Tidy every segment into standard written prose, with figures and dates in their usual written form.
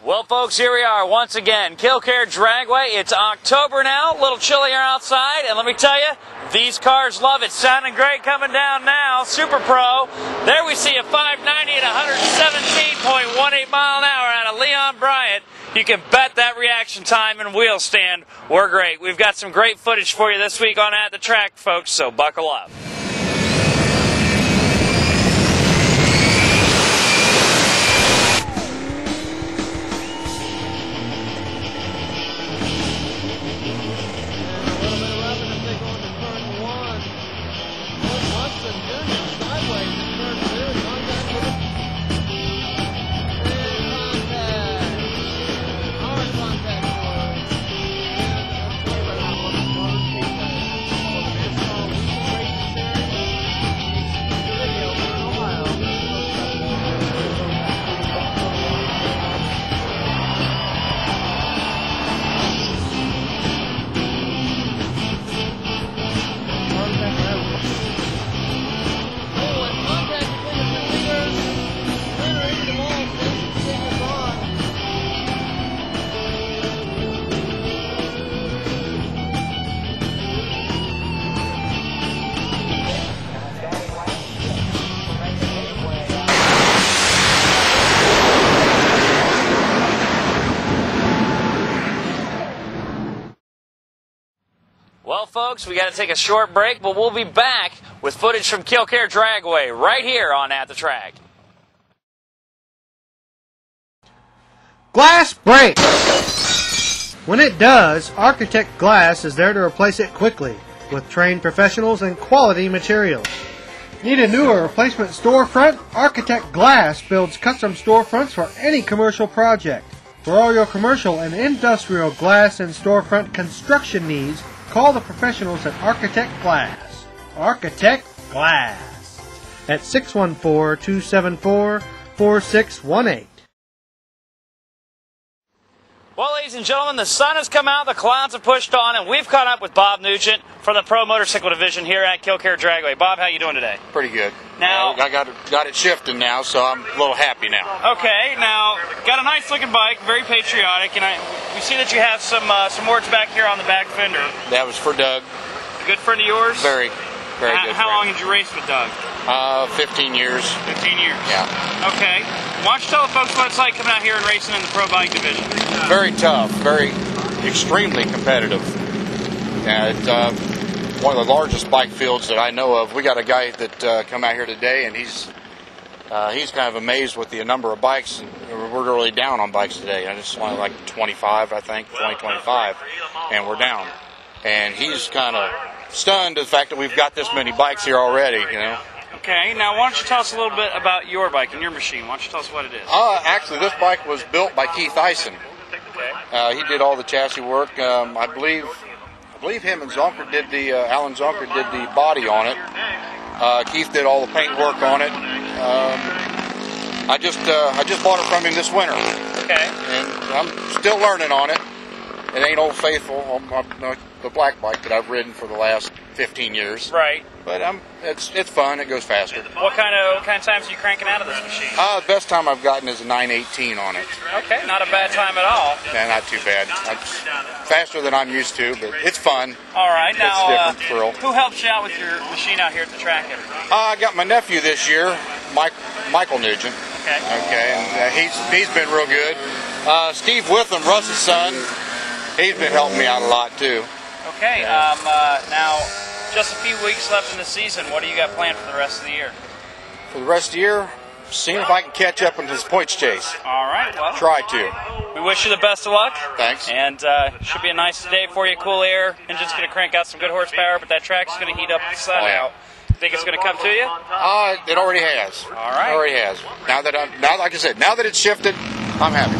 Well, folks, here we are once again. Kil Kare Dragway. It's October now, a little chillier outside, and let me tell you, these cars love it. Sounding great coming down now. Super Pro. There we see a 590 at 117.18 mile an hour out of Leon Bryant. You can bet that reaction time and wheel stand were great. We've got some great footage for you this week on At the Track, folks, so buckle up. Well, folks, we got to take a short break, but we'll be back with footage from Kil Kare Dragway right here on At the Track. Glass break! When it does, Architect Glass is there to replace it quickly with trained professionals and quality materials. Need a new or replacement storefront? Architect Glass builds custom storefronts for any commercial project. For all your commercial and industrial glass and storefront construction needs, call the professionals at Architect Glass. Architect Glass at 614-274-4618. Well, ladies and gentlemen, the sun has come out, the clouds have pushed on, and we've caught up with Bob Nugent from the Pro Motorcycle Division here at Kil Kare Dragway. Bob, how you doing today? Pretty good. Now, I got it shifting now, so I'm a little happy now. Okay, now, got a nice looking bike, very patriotic, and we see that you have some words back here on the back fender. That was for Doug. A good friend of yours? Very good. How long did you race with Doug? 15 years. 15 years. Yeah. Okay. Why don't you tell the folks what it's like coming out here and racing in the Pro Bike Division? Very tough, extremely competitive. And it's one of the largest bike fields that I know of. We got a guy that come out here today, and he's kind of amazed with the number of bikes. We're really down on bikes today. I just wanted like 25, I think, 25, and we're down. And he's kind of stunned at the fact that we've got this many bikes here already, you know. Okay, now why don't you tell us a little bit about your bike and your machine? Why don't you tell us what it is? Actually, this bike was built by Keith Eisen. Okay. He did all the chassis work. I believe him and Zonker did Alan Zonker did the body on it. Keith did all the paint work on it. I just bought it from him this winter. Okay. And I'm still learning on it. It ain't Old Faithful, the black bike that I've ridden for the last 15 years. Right. But it's fun. It goes faster. What kind of times are you cranking out of this machine? The best time I've gotten is a 918 on it. Okay, not a bad time at all. Yeah, not too bad. Faster than I'm used to, but it's fun. All right, now it's different thrill. Who helps you out with your machine out here at the track? I got my nephew this year, Michael Nugent. Okay. Okay, and he's been real good. Steve Witham, Russ's son, he's been helping me out a lot too. Okay, now just a few weeks left in the season. What do you got planned for the rest of the year? For the rest of the year, seeing if I can catch up in this points chase. All right, well. Try to. We wish you the best of luck. Thanks. And should be a nice day for you, cool air. Engine's going to crank out some good horsepower, but that track's going to heat up the sun out. Think it's going to come to you? It already has. All right. It already has. Now, like I said, now that it's shifted, I'm happy.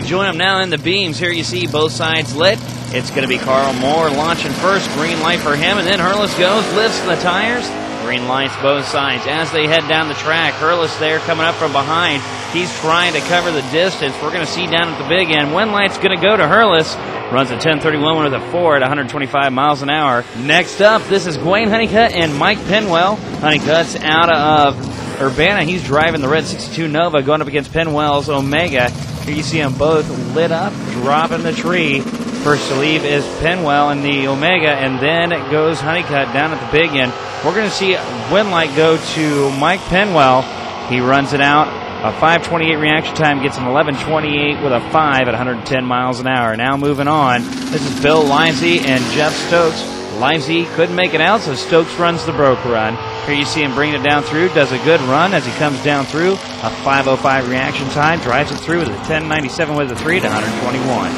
join them now in the beams. Here you see both sides lit. It's going to be Carl Moore launching first. Green light for him, and then Hurlis goes, lifts the tires. Green lights both sides as they head down the track. Hurlis there coming up from behind. He's trying to cover the distance. We're going to see down at the big end. One light's going to go to Hurlis. Runs a 10:31 with a 4 at 125 miles an hour. Next up, this is Gwayne Honeycutt and Mike Penwell. Honeycutt's out of Urbana. He's driving the red 62 Nova going up against Penwell's Omega. Here you see them both lit up, dropping the tree. First to leave is Penwell in the Omega, and then it goes Honeycutt down at the big end. We're going to see win light go to Mike Penwell. He runs it out. A 5:28 reaction time gets him 11:28 with a 5 at 110 miles an hour. Now moving on, this is Bill Livesey and Jeff Stokes. Livesey couldn't make it out, so Stokes runs the broke run. Here you see him bringing it down through, does a good run as he comes down through. A 5:05 reaction time, drives it through with a 10:97 with a 3 to 121.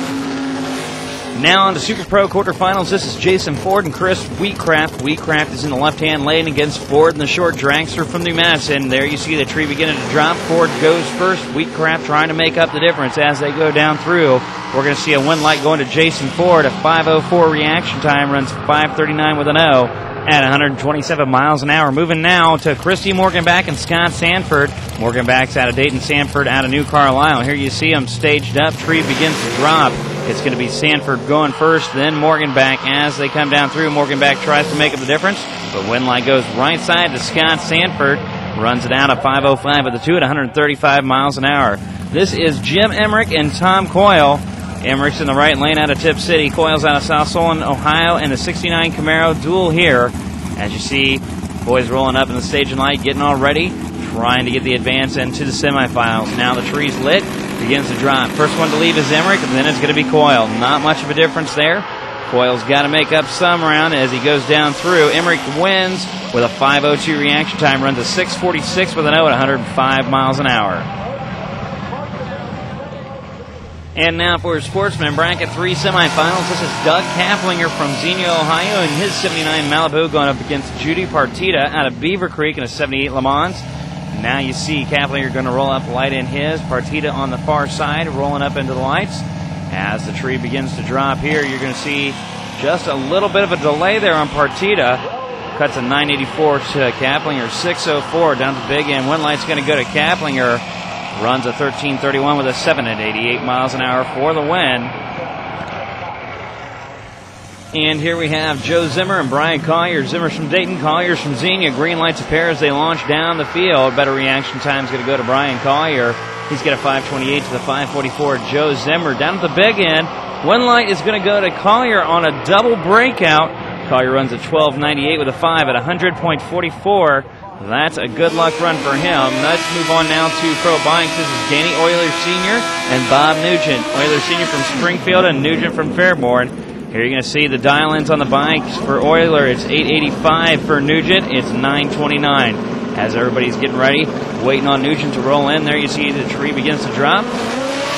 Now on to Super Pro quarterfinals. This is Jason Ford and Chris Wheatcraft. Wheatcraft is in the left-hand lane against Ford in the short dragster from New Madison. There you see the tree beginning to drop. Ford goes first. Wheatcraft trying to make up the difference as they go down through. We're going to see a win light going to Jason Ford. A 5:04 reaction time, runs 5:39 with an O at 127 miles an hour. Moving now to Christy Morganback and Scott Sanford. Morganback's out of Dayton, Sanford out of New Carlisle. Here you see them staged up. Tree begins to drop. It's going to be Sanford going first, then Morganback as they come down through. Morganback tries to make up the difference, but win light goes right side to Scott Sanford. Runs it out at 5:05 with a 2 at 135 miles an hour. This is Jim Emmerich and Tom Coyle. Emmerich's in the right lane out of Tip City. Coyle's out of South Solon, Ohio, and the 69 Camaro duel here. As you see, boys rolling up in the staging light, getting all ready, trying to get the advance into the semifinals. Now the tree's lit, begins to drop. First one to leave is Emmerich, and then it's going to be Coyle. Not much of a difference there. Coyle's got to make up some round as he goes down through. Emmerich wins with a 5:02 reaction time, runs a 6:46 with an O at 105 miles an hour. And now for Sportsman Bracket 3 semifinals. This is Doug Kapflinger from Xenia, Ohio, in his 79 Malibu going up against Judy Partita out of Beaver Creek in a 78 Le Mans. Now you see Kapflinger going to roll up light in his. Partita on the far side, rolling up into the lights. As the tree begins to drop here, you're going to see just a little bit of a delay there on Partita. Cuts a 984 to Kapflinger, 604 down to the big end. One light's going to go to Kapflinger. Runs a 13:31 with a 7 at 88 miles an hour for the win. And here we have Joe Zimmer and Brian Collier. Zimmer's from Dayton, Collier's from Xenia. Green lights a pair as they launch down the field. Better reaction time is going to go to Brian Collier. He's got a 5:28 to the 5:44. Joe Zimmer down at the big end. One light is going to go to Collier on a double breakout. Collier runs a 12:98 with a 5 at 100.44. That's a good luck run for him. Let's move on now to Pro Bikes. This is Danny Euler Sr. and Bob Nugent. Euler Sr. from Springfield and Nugent from Fairborn. Here you're going to see the dial-ins on the bikes. For Euler, it's 885. For Nugent, it's 929. As everybody's getting ready, waiting on Nugent to roll in. There you see the tree begins to drop.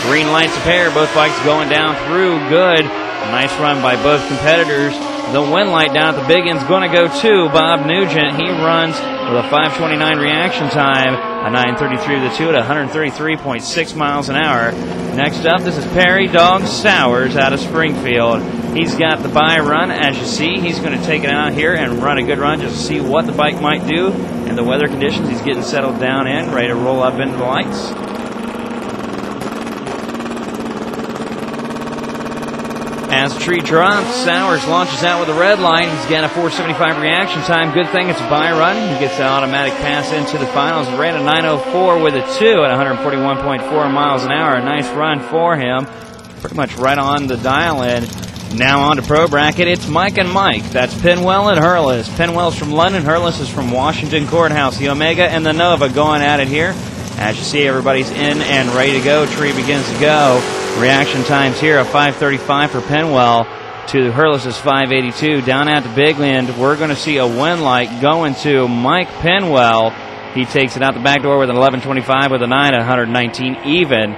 Green lights a pair. Both bikes going down through. Good. Nice run by both competitors. The win light down at the big end's going to go to Bob Nugent. He runs with a 5:29 reaction time, a 9:33 with a 2 at 133.6 miles an hour. Next up, this is Perry Dog Sowers out of Springfield. He's got the bye run. As you see, he's going to take it out here and run a good run just to see what the bike might do and the weather conditions he's getting settled down in, ready to roll up into the lights. As tree drops, Sowers launches out with a red light. He's got a 4:75 reaction time. Good thing it's a bye run. He gets an automatic pass into the finals. Ran a 9:04 with a 2 at 141.4 miles an hour. A nice run for him. Pretty much right on the dial-in. Now on to Pro Bracket. It's Mike and Mike. That's Penwell and Hurlis. Penwell's from London. Hurlis is from Washington Courthouse. The Omega and the Nova going at it here. As you see, everybody's in and ready to go. Tree begins to go. Reaction times here, a 5:35 for Penwell to Hurlis' 5:82. Down at the big end, we're going to see a win light going to Mike Penwell. He takes it out the back door with an 11:25 with a 9 at 119 even.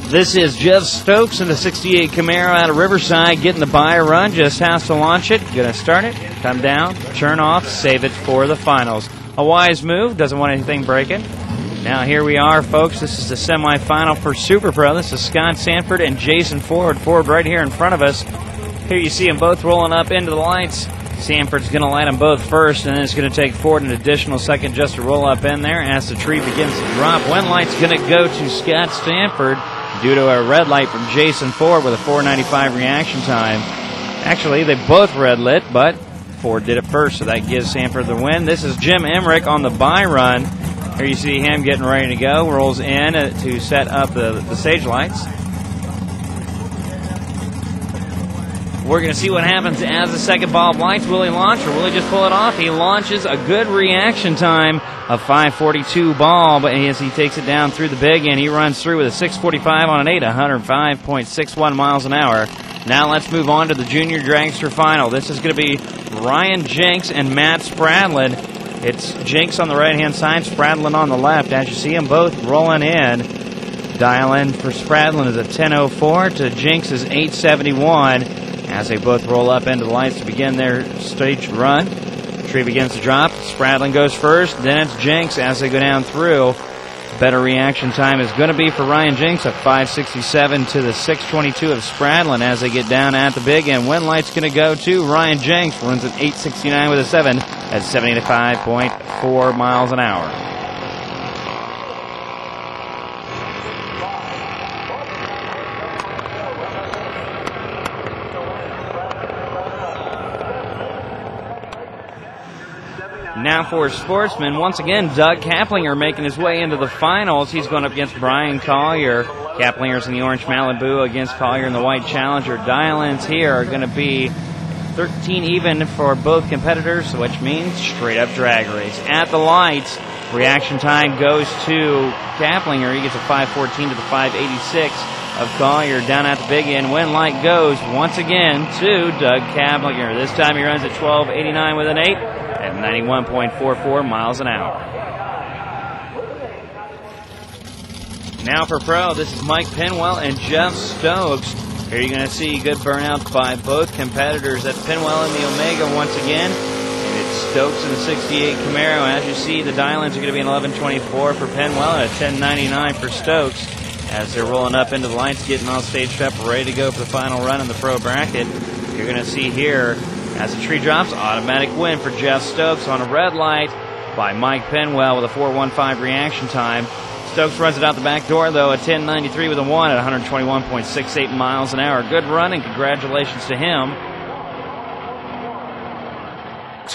This is Jeff Stokes in the 68 Camaro out of Riverside, getting the bye run. Just has to launch it. Going to start it, come down, turn off, save it for the finals. A wise move, doesn't want anything breaking. Now here we are, folks. This is the semifinal for Super Pro. This is Scott Sanford and Jason Ford. Ford right here in front of us. Here you see them both rolling up into the lights. Sanford's going to light them both first, and then it's going to take Ford an additional second just to roll up in there as the tree begins to drop. One light's going to go to Scott Sanford due to a red light from Jason Ford with a 4:95 reaction time. Actually, they both red lit, but Ford did it first, so that gives Sanford the win. This is Jim Emmerich on the by run. Here you see him getting ready to go. Rolls in to set up the stage lights. We're going to see what happens as the second bulb lights. Will he launch or will he just pull it off? He launches a good reaction time of 5:42 bulb as he takes it down through the big end. He runs through with a 6:45 on an 8, 105.61 miles an hour. Now let's move on to the junior dragster final. This is going to be Ryan Jenks and Matt Spradlin. It's Jenks on the right-hand side, Spradlin on the left. As you see them both rolling in. Dial in for Spradlin is a 10:04 to Jenks is 8:71. As they both roll up into the lights to begin their stage run. The tree begins to drop. Spradlin goes first. Then it's Jenks as they go down through. Better reaction time is going to be for Ryan Jenks at 5:67 to the 6:22 of Spradlin as they get down at the big end. Wind light's going to go to Ryan Jenks. Runs at 8:69 with a 7 at 75.4 miles an hour. Now for sportsmen, once again, Doug Kaplinger making his way into the finals. He's going up against Brian Collier. Kaplinger's in the orange Malibu against Collier in the white Challenger. Dial-ins here are going to be 13 even for both competitors, which means straight-up drag race. At the lights, reaction time goes to Kaplinger. He gets a 5:14 to the 5:86 of Collier down at the big end. Wind light goes once again to Doug Kaplinger. This time he runs at 12:89 with an 8. At 91.44 miles an hour. Now for pro, this is Mike Pinwell and Jeff Stokes. Here you're going to see good burnouts by both competitors. That's Pinwell in the Omega once again. And it's Stokes in the 68 Camaro. As you see, the dial-ins are going to be an 11:24 for Pinwell and a 10:99 for Stokes. As they're rolling up into the lights, getting all staged up, ready to go for the final run in the pro bracket. You're going to see here, as the tree drops, automatic win for Jeff Stokes on a red light by Mike Pinwell with a 4:15 reaction time. Stokes runs it out the back door, though, a 10:93 with a 1 at 121.68 miles an hour. Good run, and congratulations to him.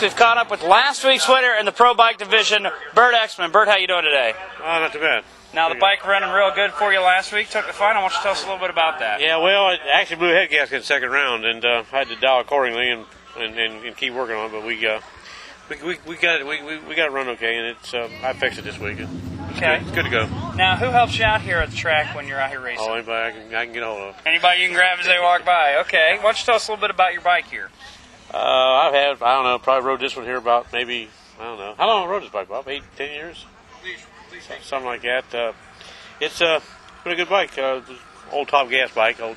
We've caught up with last week's winner in the Pro Bike Division, Bert Exman. Bert, how you doing today? Not too bad. Now, the bike running real good for you last week. Took the final. Why don't you tell us a little bit about that? Yeah, well, I actually blew a head gasket in the second round, and I had to dial accordingly and keep working on it. But we got it run okay, and it's I fixed it this week. It's good to go. Now, who helps you out here at the track when you're out here racing? Oh, anybody I can get a hold of. Anybody you can grab as they walk by. Okay. Why don't you tell us a little bit about your bike here? I've had, I don't know, probably rode this one here about maybe, I don't know. How long have I rode this bike, Bob? 8, 10 years? Something like that. It's been a good bike. Old top gas bike, old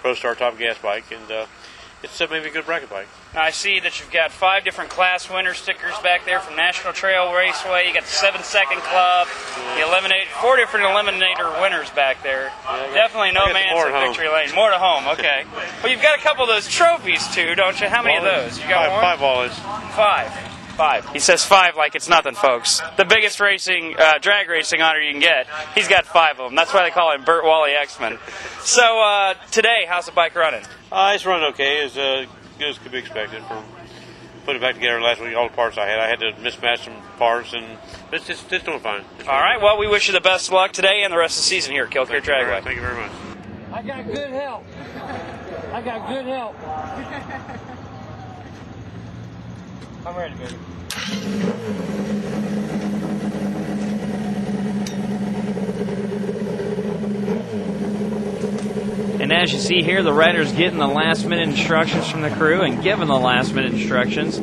Pro Star top gas bike, and it's maybe a good bracket bike. Now, I see that you've got 5 different class winner stickers back there from National Trail Raceway. You got the 7-second club, the 4 different Eliminator winners back there. Definitely no man's at victory lane. More to home, okay. Well, you've got a couple of those trophies, too, don't you? How many of those? You got 5 volleys. 5. He says 5 like it's nothing, folks. The biggest racing, drag racing honor you can get. He's got 5 of them. That's why they call him Bert Wally Exman. So today, how's the bike running? It's running okay. As good as could be expected from putting it back together last week. All the parts I had to mismatch some parts, and it's doing fine. All right. Well, we wish you the best of luck today and the rest of the season here at Kil Kare Dragway. Thank you very much. I got good help. I'm ready, baby. And as you see here, the rider's getting the last-minute instructions from the crew and giving the last-minute instructions,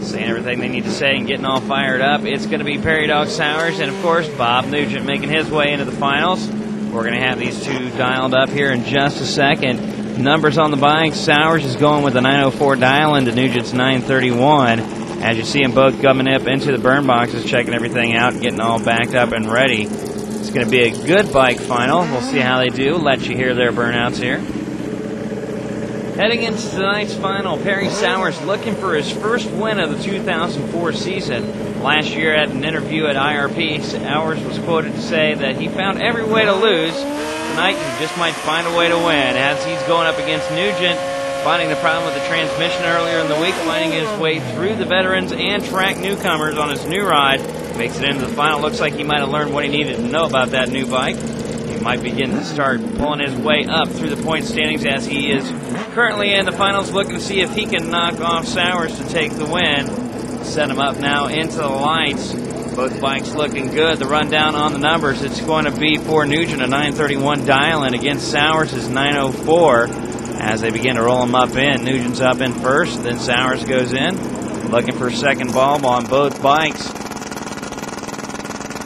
saying everything they need to say and getting all fired up. It's going to be Perry Dog Sowers and, of course, Bob Nugent making his way into the finals. We're going to have these two dialed up here in just a second. Numbers on the bike. Sowers is going with a 904 dial into Nugent's 931. As you see them both coming up into the burn boxes, checking everything out, getting all backed up and ready. It's going to be a good bike final. We'll see how they do. Let you hear their burnouts here. Heading into tonight's final, Perry Sowers looking for his first win of the 2004 season. Last year at an interview at IRP, Sowers was quoted to say that he found every way to lose. Tonight, he just might find a way to win, as he's going up against Nugent, finding the problem with the transmission earlier in the week, finding his way through the veterans and track newcomers on his new ride. Makes it into the final. Looks like he might have learned what he needed to know about that new bike. He might begin to start pulling his way up through the point standings, as he is currently in the finals, looking to see if he can knock off Sowers to take the win. Set him up now into the lights. Both bikes looking good. The rundown on the numbers, it's going to be for Nugent a 931 dial-in against Sowers is 904. As they begin to roll them up in, Nugent's up in first, then Sowers goes in, looking for second bulb on both bikes.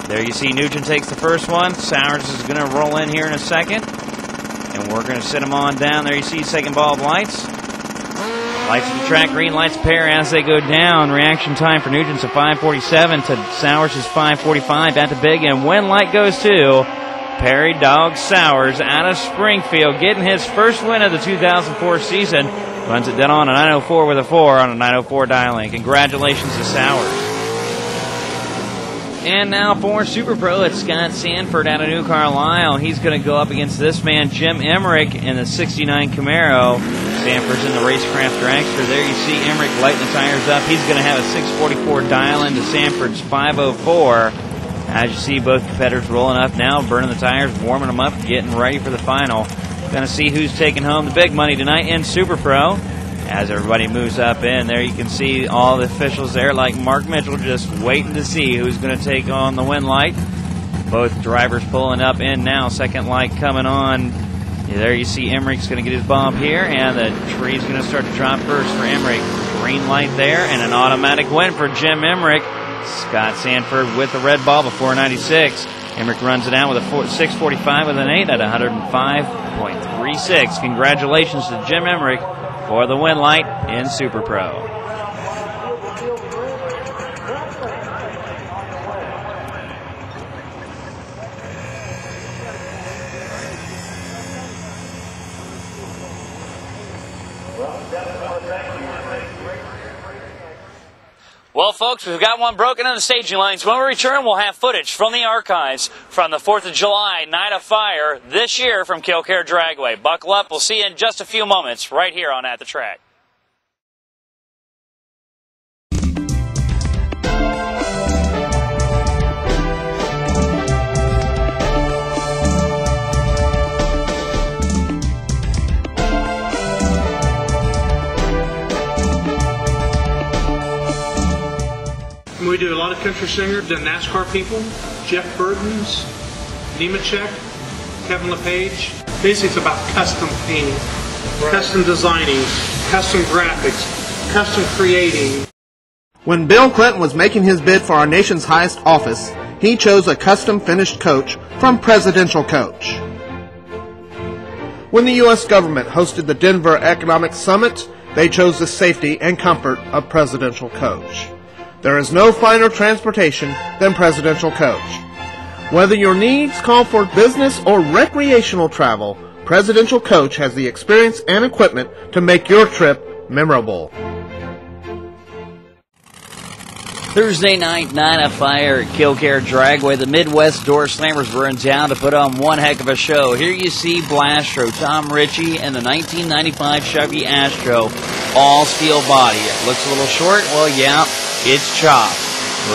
There you see Nugent takes the first one. Sowers is going to roll in here in a second, and we're going to sit him on down. There you see second bulb lights. Lights at the track, green lights pair as they go down. Reaction time for Nugent's a 5:47 to Sowers is 5:45 at the big end. When light goes to Perry Dog Sowers out of Springfield, getting his first win of the 2004 season. Runs it dead on a 904 with a 4 on a 904 dial-in. Congratulations to Sowers. And now for Super Pro, it's Scott Sanford out of New Carlisle. He's going to go up against this man, Jim Emmerich, in the 69 Camaro. Sanford's in the Racecraft Dragster. There you see Emmerich lighting the tires up. He's going to have a 644 dial-in to Sanford's 504. As you see, both competitors rolling up now, burning the tires, warming them up, getting ready for the final. Going to see who's taking home the big money tonight in Super Pro. As everybody moves up in, there you can see all the officials there, like Mark Mitchell, just waiting to see who's going to take on the win light. Both drivers pulling up in now, second light coming on. There you see Emmerich's going to get his bump here, and the tree's going to start to drop first for Emmerich. Green light there, and an automatic win for Jim Emmerich. Scott Sanford with the red ball before 96. Emmerich runs it out with a 645 with an 8 at 105.36. Congratulations to Jim Emmerich for the win light in Super Pro. Well, folks, we've got one broken in the staging lanes. When we return, we'll have footage from the archives from the 4th of July Night of Fire this year from Kil Kare Dragway. Buckle up. We'll see you in just a few moments right here on At the Track. We do a lot of country singers, the NASCAR people, Jeff Burdens, Nemechek, Kevin LePage. Basically, it's about custom painting, custom designing, custom graphics, custom creating. When Bill Clinton was making his bid for our nation's highest office, he chose a custom finished coach from Presidential Coach. When the U.S. government hosted the Denver Economic Summit, they chose the safety and comfort of Presidential Coach. There is no finer transportation than Presidential Coach. Whether your needs call for business or recreational travel, Presidential Coach has the experience and equipment to make your trip memorable. Thursday night, Night of Fire at Kil Kare Dragway. The Midwest Door Slammers were in town to put on one heck of a show. Here you see Blastro, Tom Ritchie, and the 1995 Chevy Astro, all steel body. It looks a little short. Well, yeah, it's chopped.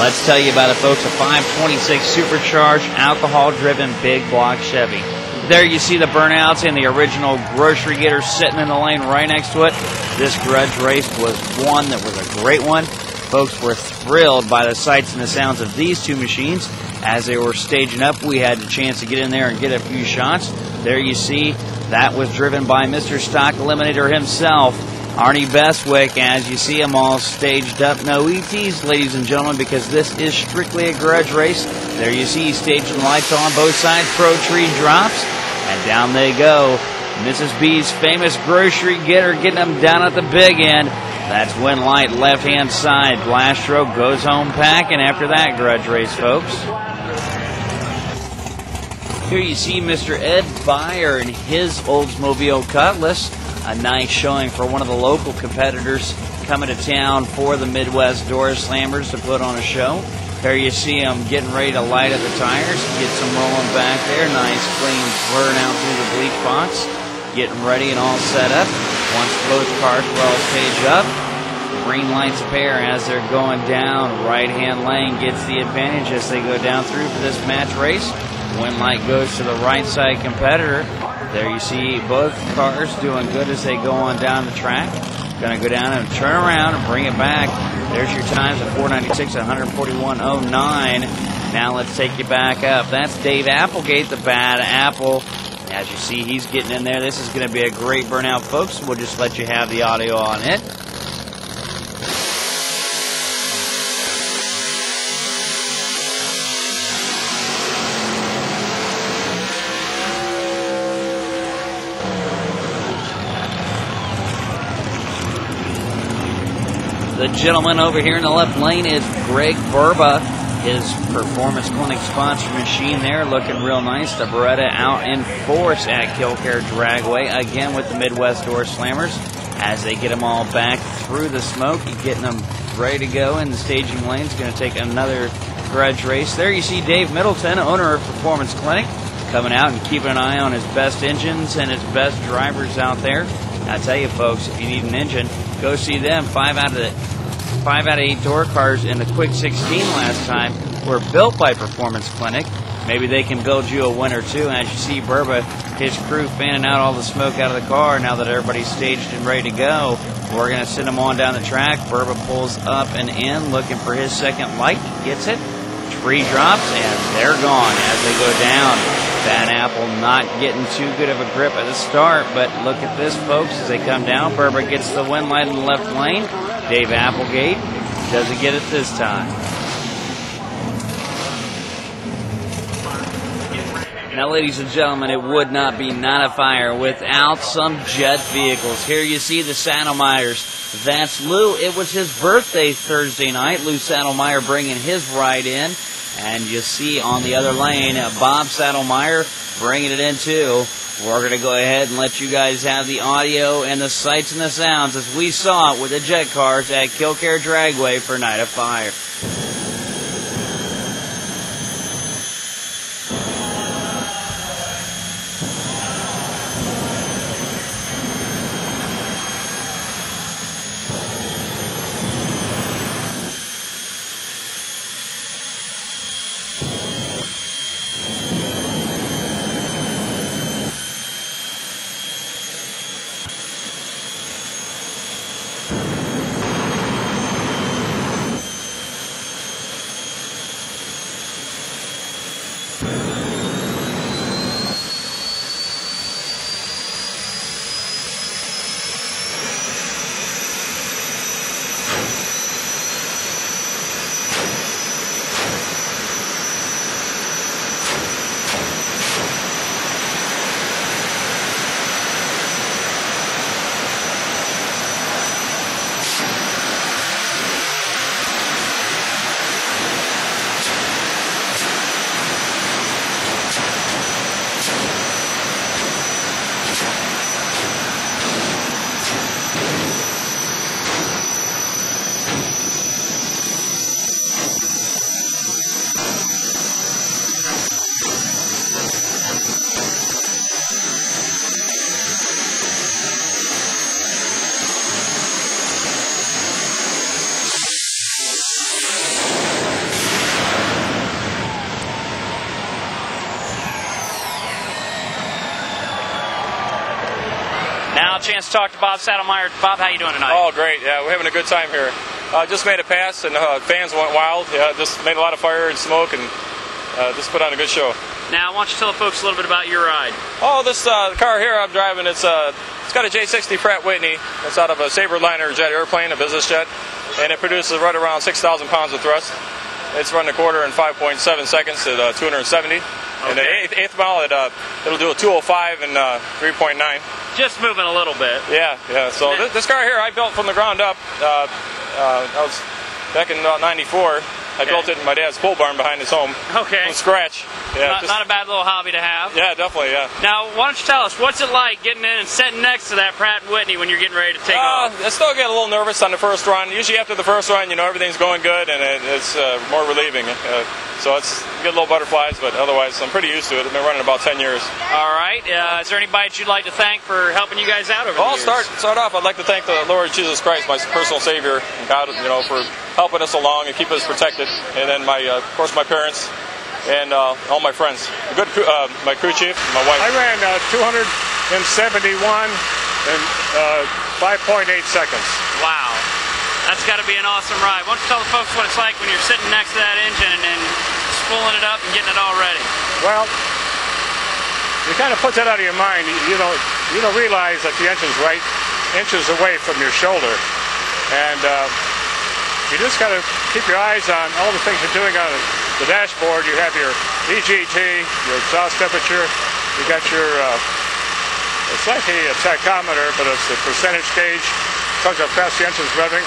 Let's tell you about it, folks. A 526 supercharged, alcohol-driven, big block Chevy. There you see the burnouts and the original grocery getter sitting in the lane right next to it. This grudge race was one that was a great one. Folks were thrilled by the sights and the sounds of these two machines. As they were staging up, we had the chance to get in there and get a few shots. There you see, that was driven by Mr. Stock Eliminator himself, Arnie Bestwick. As you see them all staged up. No ETs, ladies and gentlemen, because this is strictly a grudge race. There you see, staging lights on both sides. Pro Tree drops, and down they go. Mrs. B's famous grocery getter getting them down at the big end. That's Winlight left-hand side. Blastroke goes home packing after that grudge race, folks. Here you see Mr. Ed Byer and his Oldsmobile Cutlass. A nice showing for one of the local competitors coming to town for the Midwest Door Slammers to put on a show. Here you see him getting ready to light up the tires, get some rolling back there. Nice clean burn out through the bleach box. Getting ready and all set up. Once both cars were all staged up, green lights appear as they're going down. Right-hand lane gets the advantage as they go down through for this match race. Winlight goes to the right side competitor. There you see both cars doing good as they go on down the track. Going to go down and turn around and bring it back. There's your times at 496 and 141.09. Now let's take you back up. That's Dave Applegate, the bad apple. As you see, he's getting in there. This is going to be a great burnout, folks. We'll just let you have the audio on it. The gentleman over here in the left lane is Greg Burba. His Performance Clinic sponsored machine there, looking real nice. The Beretta out in force at Kil Kare Dragway, again with the Midwest Door Slammers, as they get them all back through the smoke, getting them ready to go in the staging lane. It's going to take another grudge race. There you see Dave Middleton, owner of Performance Clinic, coming out and keeping an eye on his best engines and his best drivers out there. I tell you, folks, if you need an engine, go see them. 5 out of 8 door cars in the Quick 16 last time were built by Performance Clinic. Maybe they can build you a winner too. As you see Burba, his crew fanning out all the smoke out of the car now that everybody's staged and ready to go. We're going to send them on down the track. Burba pulls up and in, looking for his second light. Gets it. Tree drops, and they're gone as they go down. Bad Apple not getting too good of a grip at the start, but look at this, folks, as they come down. Burba gets the wind light in the left lane. Dave Applegate doesn't get it this time. Now, ladies and gentlemen, it would not be Night of Fire without some jet vehicles. Here you see the Saddlemeyers. That's Lou. It was his birthday Thursday night. Lou Saddlemeyer bringing his ride in. And you see on the other lane, Bob Saddlemeyer bringing it in too. We're going to go ahead and let you guys have the audio and the sights and the sounds as we saw it with the jet cars at Kil Kare Dragway for Night of Fire. Chance to talk to Bob Saddlemeyer. Bob, how you doing tonight? Oh, great. Yeah, we're having a good time here. Just made it pass, and fans went wild. Yeah, just made a lot of fire and smoke, and just put on a good show. Now, why don't you tell the folks a little bit about your ride? Oh, this car here I'm driving, it's got a J60 Pratt Whitney. It's out of a Sabreliner jet airplane, a business jet, and it produces right around 6,000 pounds of thrust. It's run a quarter in 5.7 seconds at 270. And the eighth mile, it'll do a 205 and 3.9. Just moving a little bit. Yeah. So this car here, I built from the ground up. I was back in about '94. I built it in my dad's pole barn behind his home. Okay. From scratch. Yeah. Not a bad little hobby to have. Yeah, definitely. Yeah. Now, why don't you tell us, what's it like getting in and sitting next to that Pratt & Whitney when you're getting ready to take off? I still get a little nervous on the first run. Usually after the first run, everything's going good, and it's more relieving. So you get little butterflies, but otherwise, I'm pretty used to it. I've been running about 10 years. All right. Is there anybody that you'd like to thank for helping you guys out over the years? I'll start off. I'd like to thank the Lord Jesus Christ, my personal Savior, and God, for helping us along and keep us protected. And then of course, my parents and all my friends. My crew chief, my wife. I ran 271 in 5.8 seconds. Wow. That's got to be an awesome ride. Why don't you tell the folks what it's like when you're sitting next to that engine and spooling it up and getting it all ready? Well, you kind of put that out of your mind. You don't realize that the engine's right inches away from your shoulder. And you just got to keep your eyes on all the things you're doing on the dashboard. You have your EGT, your exhaust temperature. You got your, it's like a tachometer, but it's a percentage gauge. Tells you how fast the engine's revving.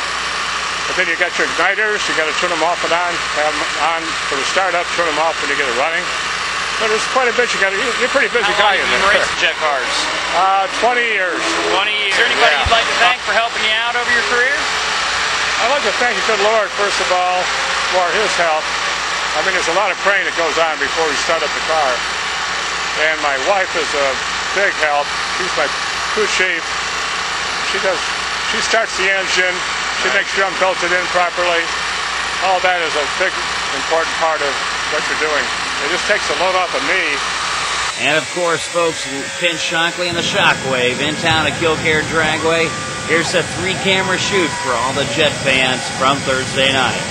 But then you got your igniters. You got to turn them off and on. Have them on for the startup. Turn them off when you get it running. But there's quite a bit. You're a pretty busy guy in there. How long have you been racing jet cars? 20 years. 20 years. Is there anybody you'd like to thank for helping you out over your career? I'd like to thank the good Lord, first of all, for His help. I mean, there's a lot of praying that goes on before we start up the car. And my wife is a big help. She's my crew chief. She starts the engine. She makes sure I'm belted in properly. All that is a big, important part of what you're doing. It just takes a load off of me. And of course, folks, Pinch Shockley and the Shockwave in town at Kil Kare Dragway. Here's a 3-camera shoot for all the Jet fans from Thursday night.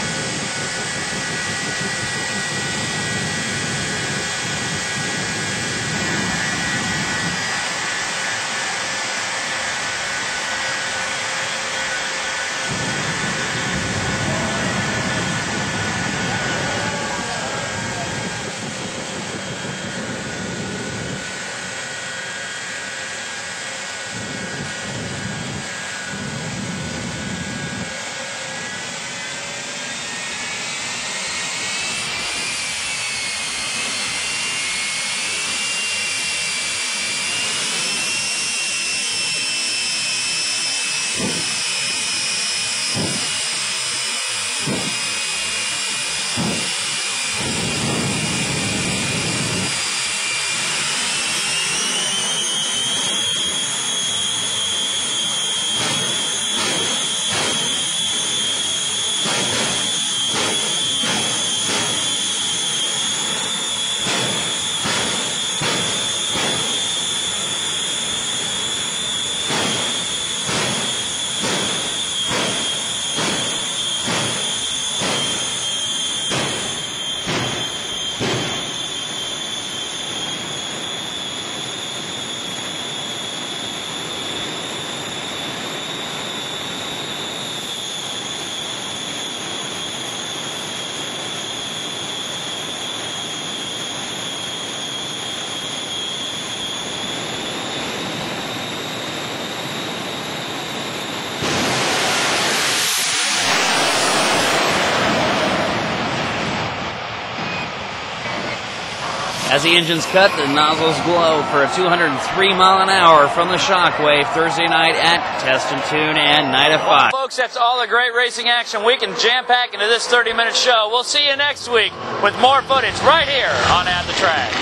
As the engines cut, the nozzles glow for a 203 mile an hour from the Shockwave Thursday night at Test and Tune and Night of 5. Folks, that's all the great racing action we can jam-pack into this 30-minute show. We'll see you next week with more footage right here on At the Track.